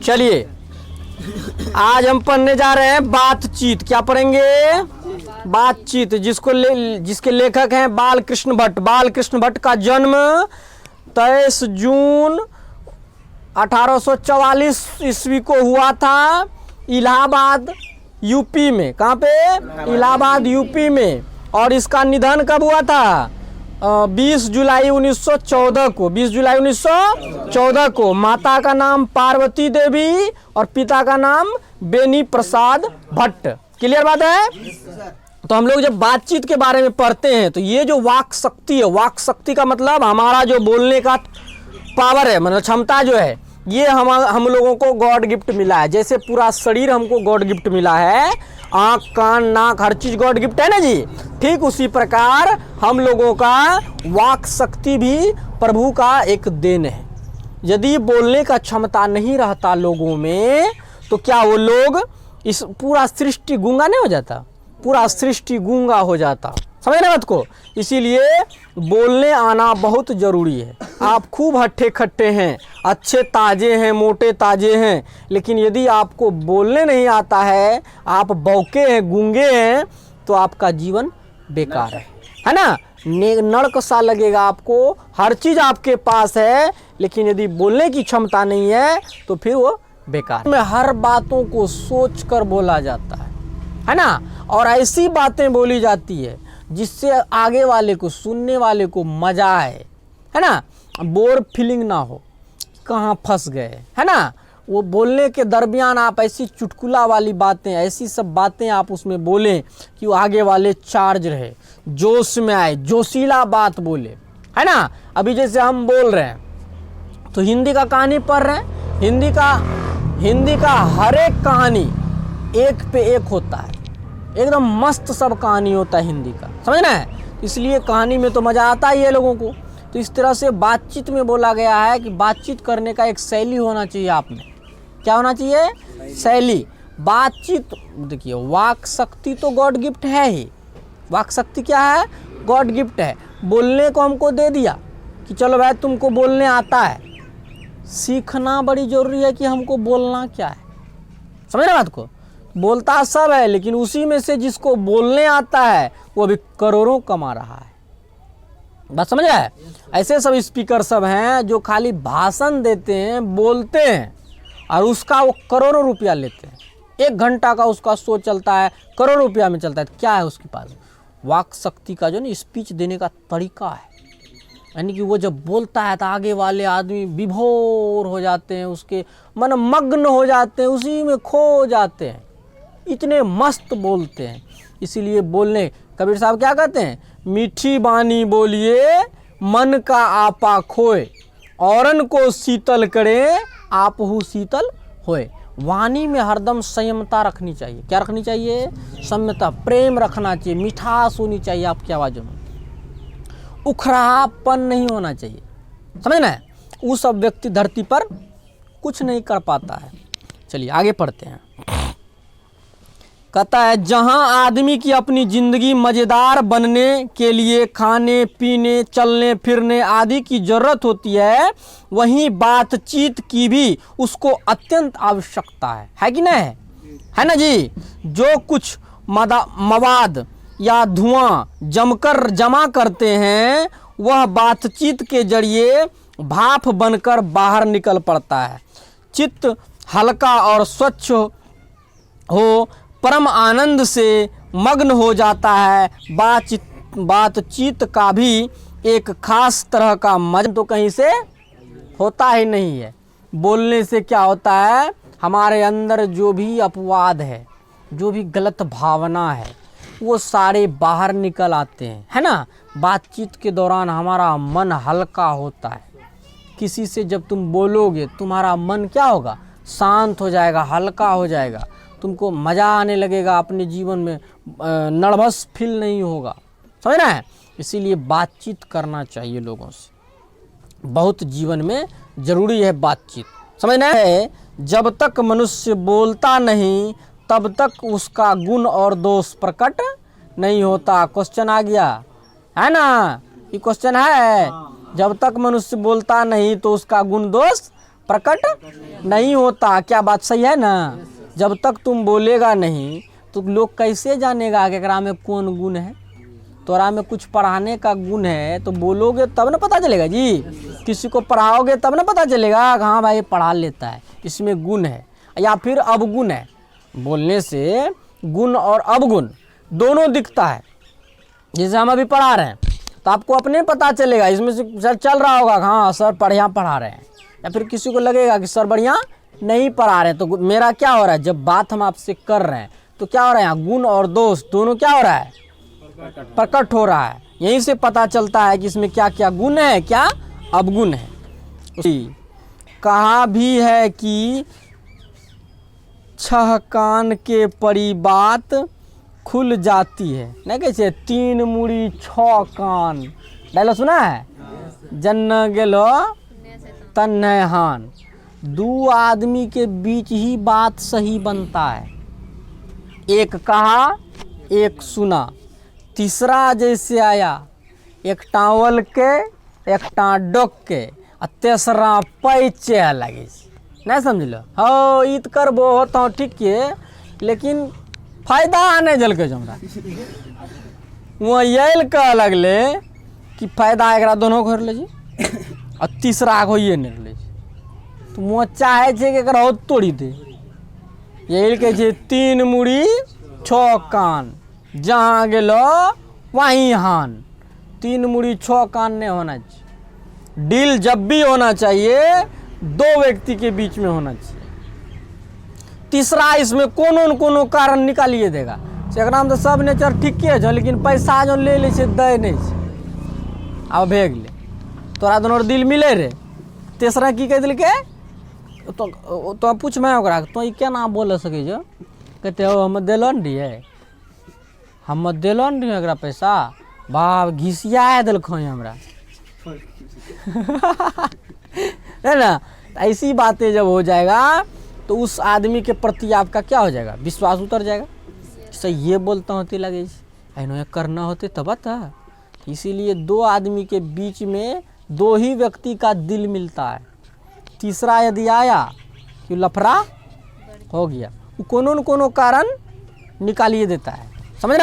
चलिए आज हम पढ़ने जा रहे हैं बातचीत। क्या पढ़ेंगे? बातचीत, जिसके लेखक हैं बाल कृष्ण भट्ट। बाल कृष्ण भट्ट का जन्म 23 जून 1844 ईस्वी को हुआ था इलाहाबाद यूपी में। कहाँ पे? इलाहाबाद यूपी में। और इसका निधन कब हुआ था? 20 जुलाई 1914 को। 20 जुलाई 1914 को। माता का नाम पार्वती देवी और पिता का नाम बेनी प्रसाद भट्ट। क्लियर बात है? तो हम लोग जब बातचीत के बारे में पढ़ते हैं तो ये जो वाक शक्ति है, वाक शक्ति का मतलब हमारा जो बोलने का पावर है, मतलब क्षमता जो है, ये हम लोगों को गॉड गिफ्ट मिला है। जैसे पूरा शरीर हमको गॉड गिफ्ट मिला है, आँख कान नाक हर चीज गॉड गिफ्ट है ना जी। ठीक उसी प्रकार हम लोगों का वाक शक्ति भी प्रभु का एक देन है। यदि बोलने का क्षमता नहीं रहता लोगों में तो क्या वो लोग, इस पूरा सृष्टि गूंगा नहीं हो जाता? पूरा सृष्टि गूंगा हो जाता। समझ रहे बात को? इसीलिए बोलने आना बहुत जरूरी है। आप खूब हट्टे खट्टे हैं, अच्छे ताजे हैं, मोटे ताजे हैं, लेकिन यदि आपको बोलने नहीं आता है, आप बौके हैं, गूंगे हैं, तो आपका जीवन बेकार है ना? नरक सा लगेगा आपको। हर चीज़ आपके पास है, लेकिन यदि बोलने की क्षमता नहीं है तो फिर वो बेकार में। हर बातों को सोच कर बोला जाता है ना? और ऐसी बातें बोली जाती है जिससे आगे वाले को, सुनने वाले को मजा आए, है ना? बोर फीलिंग ना हो, कहाँ फंस गए, है ना? वो बोलने के दरमियान आप ऐसी चुटकुला वाली बातें, ऐसी सब बातें आप उसमें बोलें कि वो आगे वाले चार्ज रहे, जोश में आए, जोशीला बात बोले, है ना? अभी जैसे हम बोल रहे हैं तो हिंदी का कहानी पढ़ रहे हैं, हिंदी का हर एक कहानी एक पे एक होता है, एकदम मस्त सब कहानी होता है हिंदी का, समझ ना है? इसलिए कहानी में तो मज़ा आता ही है लोगों को। तो इस तरह से बातचीत में बोला गया है कि बातचीत करने का एक शैली होना चाहिए आप में। क्या होना चाहिए? शैली। बातचीत, देखिए वाक शक्ति तो गॉड गिफ्ट है ही। वाक शक्ति क्या है? गॉड गिफ्ट है। बोलने को हमको दे दिया कि चलो भाई तुमको बोलने आता है। सीखना बड़ी ज़रूरी है कि हमको बोलना क्या है। समझ रहे बात को? बोलता सब है, लेकिन उसी में से जिसको बोलने आता है वो अभी करोड़ों कमा रहा है। बात समझ आए? ऐसे सब स्पीकर सब हैं जो खाली भाषण देते हैं, बोलते हैं, और उसका वो करोड़ों रुपया लेते हैं। 1 घंटा का उसका शो चलता है, करोड़ रुपया में चलता है। तो क्या है उसके पास? वाक शक्ति का जो ना स्पीच देने का तरीका है। यानी कि वो जब बोलता है तो आगे वाले आदमी विभोर हो जाते हैं, उसके मन मग्न हो जाते हैं, उसी में खो जाते हैं, इतने मस्त बोलते हैं। इसीलिए बोलने, कबीर साहब क्या कहते हैं? मीठी बानी बोलिए मन का आपा खोए, औरन को शीतल करे आपहु शीतल होए। वाणी में हरदम संयमता रखनी चाहिए। क्या रखनी चाहिए? संयमता, प्रेम रखना चाहिए, मिठास होनी चाहिए आपकी आवाज़ों में, उखरापन नहीं होना चाहिए। समझ ना? वो सब व्यक्ति धरती पर कुछ नहीं कर पाता है। चलिए आगे पढ़ते हैं। कहता है, जहां आदमी की अपनी जिंदगी मज़ेदार बनने के लिए खाने पीने चलने फिरने आदि की ज़रूरत होती है, वहीं बातचीत की भी उसको अत्यंत आवश्यकता है कि नहीं? है ना जी? जो कुछ मवाद या धुआं जमा करते हैं वह बातचीत के जरिए भाप बनकर बाहर निकल पड़ता है। चित्त हल्का और स्वच्छ हो, परम आनंद से मग्न हो जाता है। बातचीत का भी एक खास तरह का मजा तो कहीं से होता ही नहीं है। बोलने से क्या होता है? हमारे अंदर जो भी अपवाद है, जो भी गलत भावना है, वो सारे बाहर निकल आते हैं, है ना? बातचीत के दौरान हमारा मन हल्का होता है। किसी से जब तुम बोलोगे तुम्हारा मन क्या होगा? शांत हो जाएगा, हल्का हो जाएगा, तुमको मज़ा आने लगेगा, अपने जीवन में नर्वस फील नहीं होगा। समझ रहे हैं? इसीलिए बातचीत करना चाहिए लोगों से, बहुत जीवन में ज़रूरी है बातचीत। समझना है? जब तक मनुष्य बोलता नहीं तब तक उसका गुण और दोष प्रकट नहीं होता। क्वेश्चन आ गया है ना? ये क्वेश्चन है। जब तक मनुष्य बोलता नहीं तो उसका गुण दोष प्रकट नहीं होता। क्या बात सही है ना? जब तक तुम बोलेगा नहीं तो लोग कैसे जानेगा कि एकरा में कौन गुण है। तोरा में कुछ पढ़ाने का गुण है तो बोलोगे तब ना पता चलेगा जी। किसी को पढ़ाओगे तब ना पता चलेगा कि हाँ भाई पढ़ा लेता है, इसमें गुण है या फिर अवगुण है। बोलने से गुण और अवगुण दोनों दिखता है। जैसे हम अभी पढ़ा रहे हैं तो आपको अपने पता चलेगा, इसमें से सर चल रहा होगा हाँ सर बढ़िया पढ़ा रहे हैं, या फिर किसी को लगेगा कि सर बढ़िया नहीं पढ़ा रहे हैं। तो मेरा क्या हो रहा है, जब बात हम आपसे कर रहे हैं तो क्या हो रहा है, यहाँ गुण और दोष दोनों क्या हो रहा है, प्रकट हो रहा है। यहीं से पता चलता है कि इसमें क्या क्या गुण है, क्या अवगुण है। कहा भी है कि 6 कान के परी बात खुल जाती है। नहीं कैसे 3 मुड़ी 6 कान डायलॉग सुना है? जन्न गेलो तन्ने हान। 2 आदमी के बीच ही बात सही बनता है। एक कहा एक सुना, तीसरा जैसे आया, एक टावल के एक डोक के आ तेसरा पैचे लगे। नहीं समझ लो हो इत करबो होता ठीक है, लेकिन फायदा नहीं जल के हमरा वहाँ ये कह लगले कि फायदा एक दोनों घर ले जी और तीसरा होइए नहीं ले। तो वो चाहे छे कि एकरा तोड़ी दे। यही कहे छे 3 मुड़ी 6 कान, जहाँ गेलो वहीं हान। 3 मुड़ी 6 कान नहीं होना चाहिए। डील जब भी होना चाहिए 2 व्यक्ति के बीच में होना चाहिए। तीसरा इसमें कोनो न कोनो कारण निकालिए देगा। एकरा में तो सब नेचर ठीक है, लेकिन पैसा जो ले ले से दे नहीं छै। अब भेग ले तोरा दोनों दिल मिले रे। तेसरा की कह दिल के तो पूछ मैं ओकरा तो ई केना बोल सके जो, कहते हो हम दिलो न दिए, हम दिलो न दिए एकरा पैसा, बाप घिसिया दिलखो हमरा है ना। ऐसी बातें जब हो जाएगा तो उस आदमी के प्रति आपका क्या हो जाएगा, विश्वास उतर जाएगा। सही ये बोलता होती लगे ऐनो करना होते तब था। इसीलिए 2 आदमी के बीच में 2 ही व्यक्ति का दिल मिलता है। तीसरा यदि आया कि लफड़ा हो गया, वो कोनो न कोनो कारण निकालिए देता है।